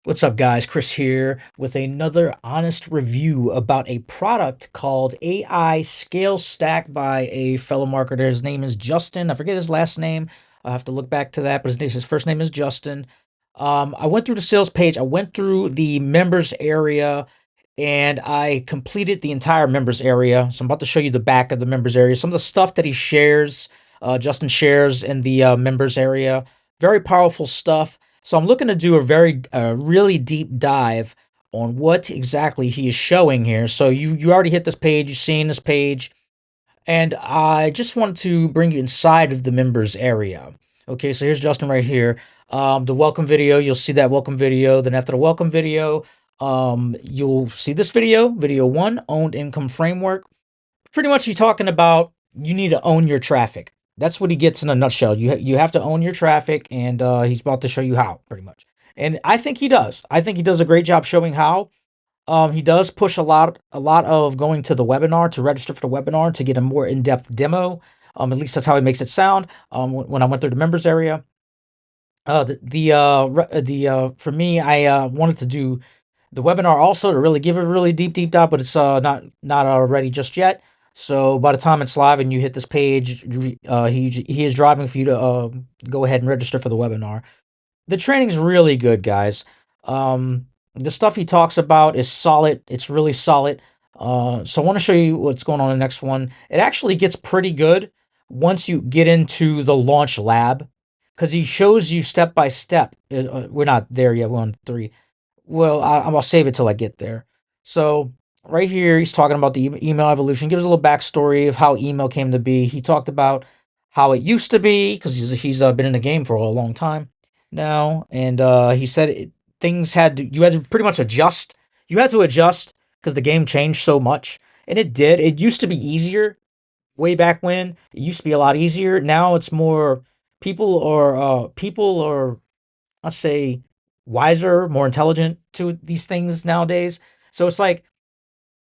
What's up, guys? Chris here with another honest review about a product called AI Scale Stack by a fellow marketer. His name is Justin. I forget his last name. I'll have to look back to that, but his first name is Justin. I went through the sales page, I went through the members area, and I completed the entire members area. So I'm about to show you the back of the members area. Some of the stuff that he shares, Justin shares in the members area. Very powerful stuff. So I'm looking to do a really deep dive on what exactly he is showing here. So you already hit this page, you've seen this page, and I just want to bring you inside of the members area. Okay, so here's Justin right here. The welcome video, you'll see that welcome video. Then after the welcome video, you'll see this video 1, owned income framework. Pretty much he's talking about you need to own your traffic. That's what he gets in a nutshell. You have to own your traffic, and he's about to show you how, pretty much. And I think he does. I think he does a great job showing how. He does push a lot of going to the webinar to register for the webinar to get a more in-depth demo. At least that's how he makes it sound. When I went through the members area, for me, I wanted to do the webinar also to really give it a really deep dive, but it's not ready just yet. So by the time it's live and you hit this page, he is driving for you to go ahead and register for the webinar. The training's really good, guys. The stuff he talks about is solid. It's really solid. So I want to show you what's going on in the next one. It actually gets pretty good once you get into the launch lab, because he shows you step by step. We're not there yet. We're on 3. Well, I'll save it till I get there. So right here, he's talking about the email evolution. Gives a little backstory of how email came to be. He talked about how it used to be because he's been in the game for a long time now, and he said things you had to pretty much adjust. You had to adjust because the game changed so much, and it did. It used to be easier way back when. It used to be a lot easier. Now it's more people are, let's say, wiser, more intelligent to these things nowadays. So it's like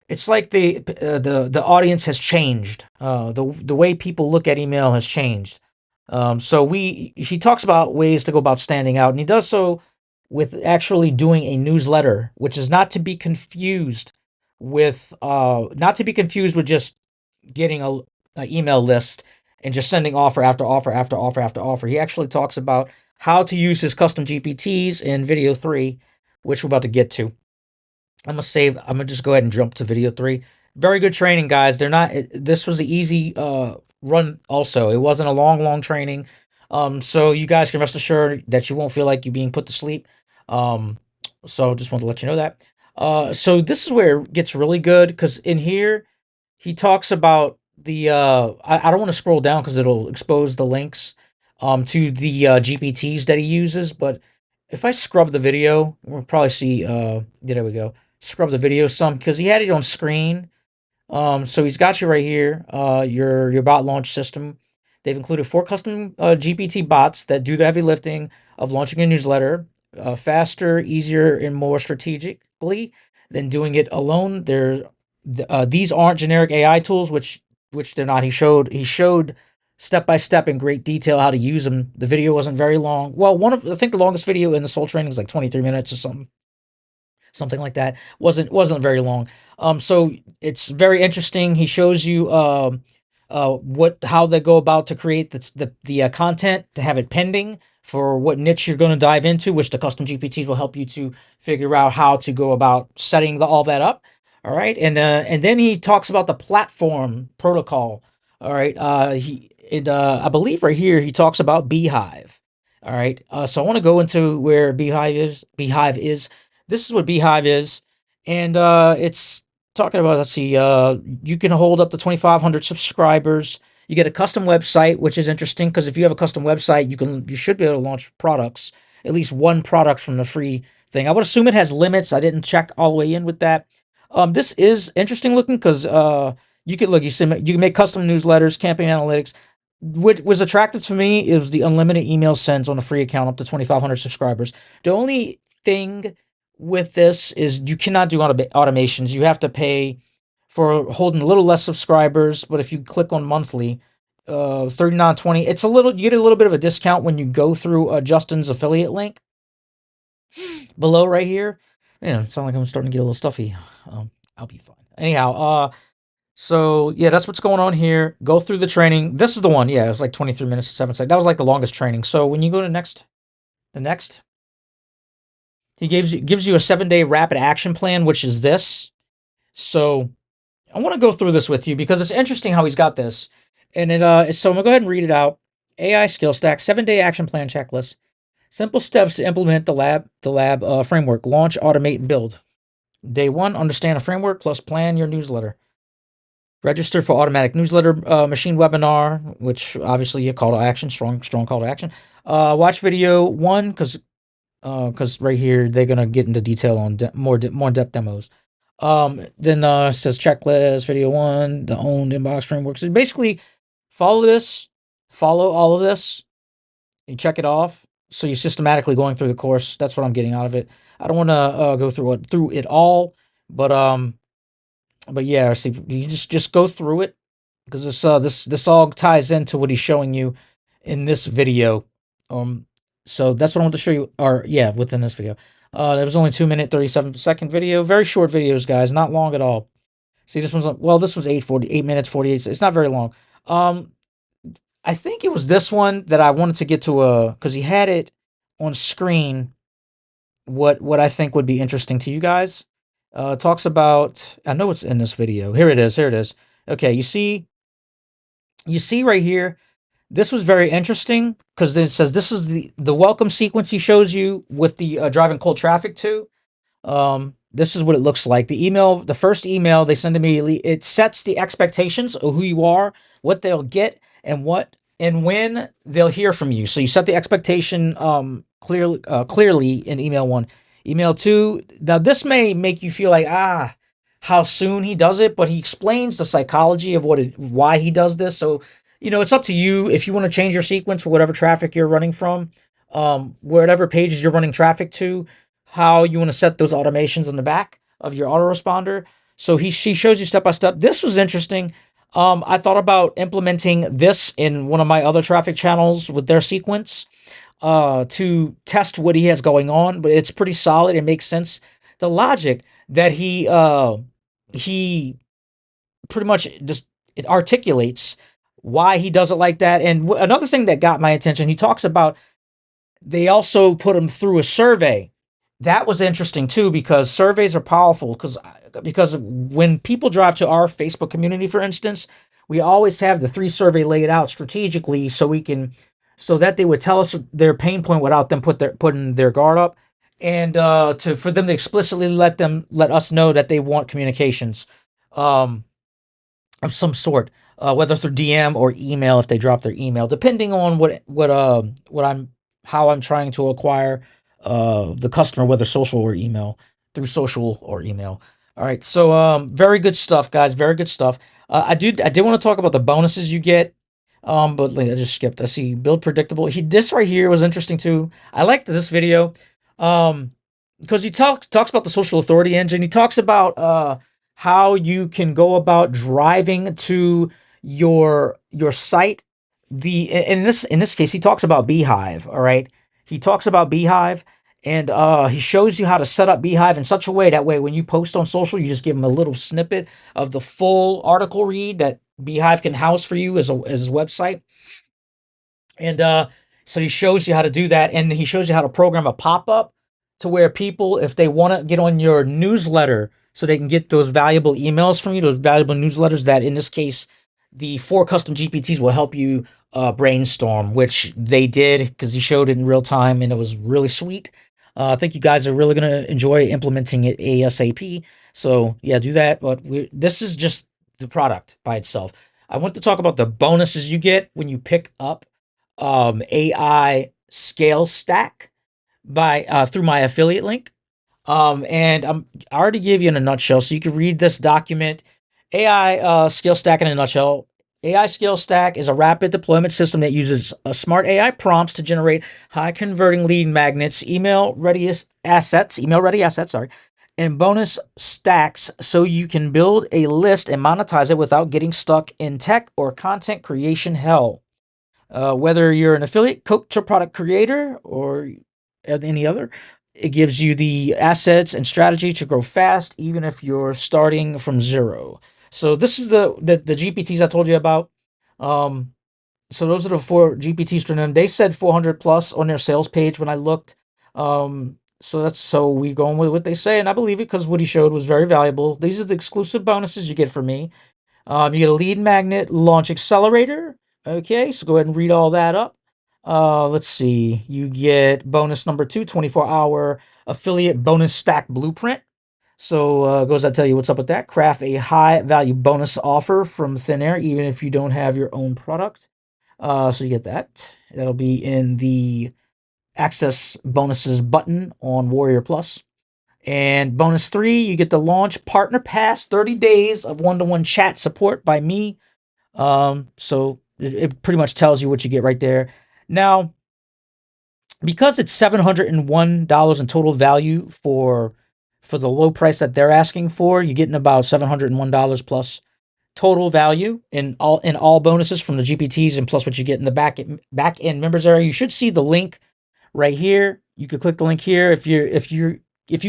the audience has changed. The way people look at email has changed. So he talks about ways to go about standing out, and he does so with actually doing a newsletter, which is not to be confused with just getting a email list and just sending offer after offer after offer after offer. He actually talks about how to use his custom GPTs in video 3, which we're about to get to. I'm gonna just go ahead and jump to video 3. Very good training, guys. This was an easy run also. It wasn't a long training. So you guys can rest assured that you won't feel like you're being put to sleep. Um, so just want to let you know that. So this is where it gets really good, because in here he talks about I don't want to scroll down because it'll expose the links to the GPTs that he uses, but if I scrub the video, we'll probably see yeah, there we go. Scrub the video some because he had it on screen. So he's got you right here, your bot launch system. They've included 4 custom GPT bots that do the heavy lifting of launching a newsletter, faster, easier, and more strategically than doing it alone. These aren't generic AI tools, which they're not. He showed step by step in great detail how to use them. The video wasn't very long. Well, I think the longest video in this whole training was like 23 minutes or something like that. Wasn't very long. So it's very interesting. He shows you how they go about to create the content, to have it pending for what niche you're going to dive into, which the custom GPTs will help you to figure out how to go about setting all that up. All right, and then he talks about the platform protocol. All right, I believe right here he talks about Beehive. All right, so I want to go into where Beehive is. This is what Beehive is, and it's talking about. Let's see. You can hold up to 2,500 subscribers. You get a custom website, which is interesting because if you have a custom website, you should be able to launch products, at least one product from the free thing. I would assume it has limits. I didn't check all the way in with that. This is interesting looking because you can look. You can make custom newsletters, campaign analytics. What was attractive to me is the unlimited email sends on a free account up to 2,500 subscribers. The only thing with this is you cannot do automations. You have to pay for holding a little less subscribers, but if you click on monthly, 39.20, you get a little bit of a discount when you go through Justin's affiliate link. below right here. Sound like I'm starting to get a little stuffy. I'll be fine. Anyhow, so yeah, that's what's going on here. Go through the training. This is the one. Yeah, it was like 23 minutes, 7 seconds. That was like the longest training. So when you go to the next, he gives you a 7-day rapid action plan, which is this. So I want to go through this with you because it's interesting how he's got this. And so I'm gonna go ahead and read it out. AI skill stack, 7-day action plan checklist. Simple steps to implement the lab framework. Launch, automate, and build. Day one, understand a framework plus plan your newsletter. Register for automatic newsletter machine webinar, which obviously a call to action, strong call to action. Watch video one because right here they're gonna get into detail on more in depth demos. Then it says checklist video one, the owned inbox framework. So basically, follow this, follow all of this, you check it off. So you're systematically going through the course. That's what I'm getting out of it. I don't want to go through it all, but yeah. See, you just go through it because this all ties into what he's showing you in this video. So that's what I want to show you. Or yeah, within this video, it was only 2 minute 37-second video. Very short videos, guys, not long at all. See, this one's well, this one's 8 minutes 48. It's not very long. I think it was this one that I wanted to get to because he had it on screen. What I think would be interesting to you guys. Talks about. I know it's in this video. Here it is. Here it is. Okay, you see right here. This was very interesting because it says this is the welcome sequence he shows you with the driving cold traffic to. This is what it looks like. The first email they send immediately, it sets the expectations of who you are, what they'll get, and when they'll hear from you. So you set the expectation clearly in email one. Email two. Now this may make you feel like how soon he does it, but he explains the psychology of why he does this. So it's up to you if you want to change your sequence for whatever traffic you're running from, whatever pages you're running traffic to, how you want to set those automations in the back of your autoresponder. So she shows you step by step. This was interesting. I thought about implementing this in one of my other traffic channels with their sequence to test what he has going on, but it's pretty solid. It makes sense. The logic that he pretty much just it articulates why he does it like that. And another thing that got my attention, he talks about they also put him through a survey. That was interesting too because surveys are powerful because when people drive to our Facebook community, for instance, we always have the 3 survey laid out strategically so that they would tell us their pain point without them putting their guard up, and for them to explicitly let us know that they want communications. Um, of some sort, whether through DM or email if they drop their email, depending on what I'm how I'm trying to acquire the customer, whether social or email, through social or email. All right, so very good stuff, guys. Very good stuff. I did want to talk about the bonuses you get, but like, I just skipped. I see build predictable. This right here was interesting too. I liked this video, um, because he talks about the social authority engine. He talks about how you can go about driving to your site. The in this case, he talks about Beehive. All right, he talks about Beehive, and he shows you how to set up Beehive in such a way that way when you post on social, you just give them a little snippet of the full article read that Beehive can house for you as a website. And so he shows you how to do that, and he shows you how to program a pop up to where people, if they want to get on your newsletter, so they can get those valuable emails from you, those valuable newsletters that, in this case, the 4 custom GPTs will help you brainstorm, which they did because he showed it in real time, and it was really sweet. I think you guys are really going to enjoy implementing it ASAP. So yeah, do that. But this is just the product by itself. I want to talk about the bonuses you get when you pick up AI scale stack by through my affiliate link. And I already gave you in a nutshell, so you can read this document. AI scale stack in a nutshell. AI scale stack is a rapid deployment system that uses smart AI prompts to generate high converting lead magnets, email ready assets, sorry, and bonus stacks so you can build a list and monetize it without getting stuck in tech or content creation hell. Whether you're an affiliate, coach, or product creator, or any other, It gives you the assets and strategy to grow fast, even if you're starting from zero. So this is the GPTs I told you about. Um, so those are the four GPTs from them. They said 400 plus on their sales page when I looked. So we going with what they say, and I believe it because what he showed was very valuable. These are the exclusive bonuses you get from me. You get a Lead Magnet Launch Accelerator. Okay, so go ahead and read all that up. Let's see. You get bonus number 2, 24-hour affiliate bonus stack blueprint. So goes I tell you what's up with that. Craft a high value bonus offer from thin air, even if you don't have your own product. So you get that. That'll be in the access bonuses button on Warrior Plus. And bonus 3, you get the launch partner pass, 30 days of one-to-one chat support by me. So it pretty much tells you what you get right there. Now, because it's $701 in total value for the low price that they're asking for, you're getting about $701 plus total value in all bonuses from the GPTs and plus what you get in the back end members area. You should see the link right here. You could click the link here. If you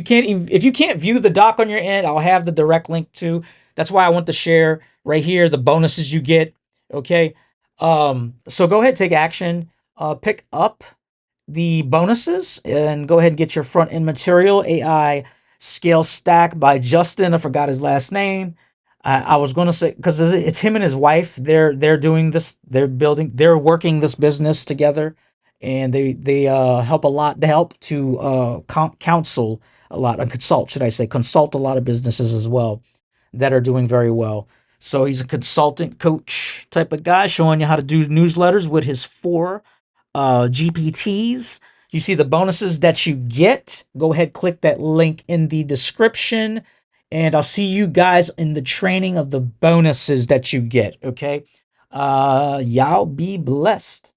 can't view the doc on your end, I'll have the direct link too. That's why I want to share right here the bonuses you get. Okay. So go ahead, take action. Pick up the bonuses and go ahead and get your front end material. AI Scale Stack by Justin. I forgot his last name. I was going to say because it's him and his wife. They're doing this. They're working this business together, and they help a lot. They help to counsel a lot and consult, should I say, consult a lot of businesses as well that are doing very well. So he's a consultant coach type of guy, showing you how to do newsletters with his four GPTs. You see the bonuses that you get. Go ahead, click that link in the description, and I'll see you guys in the training of the bonuses that you get. Okay. Y'all be blessed.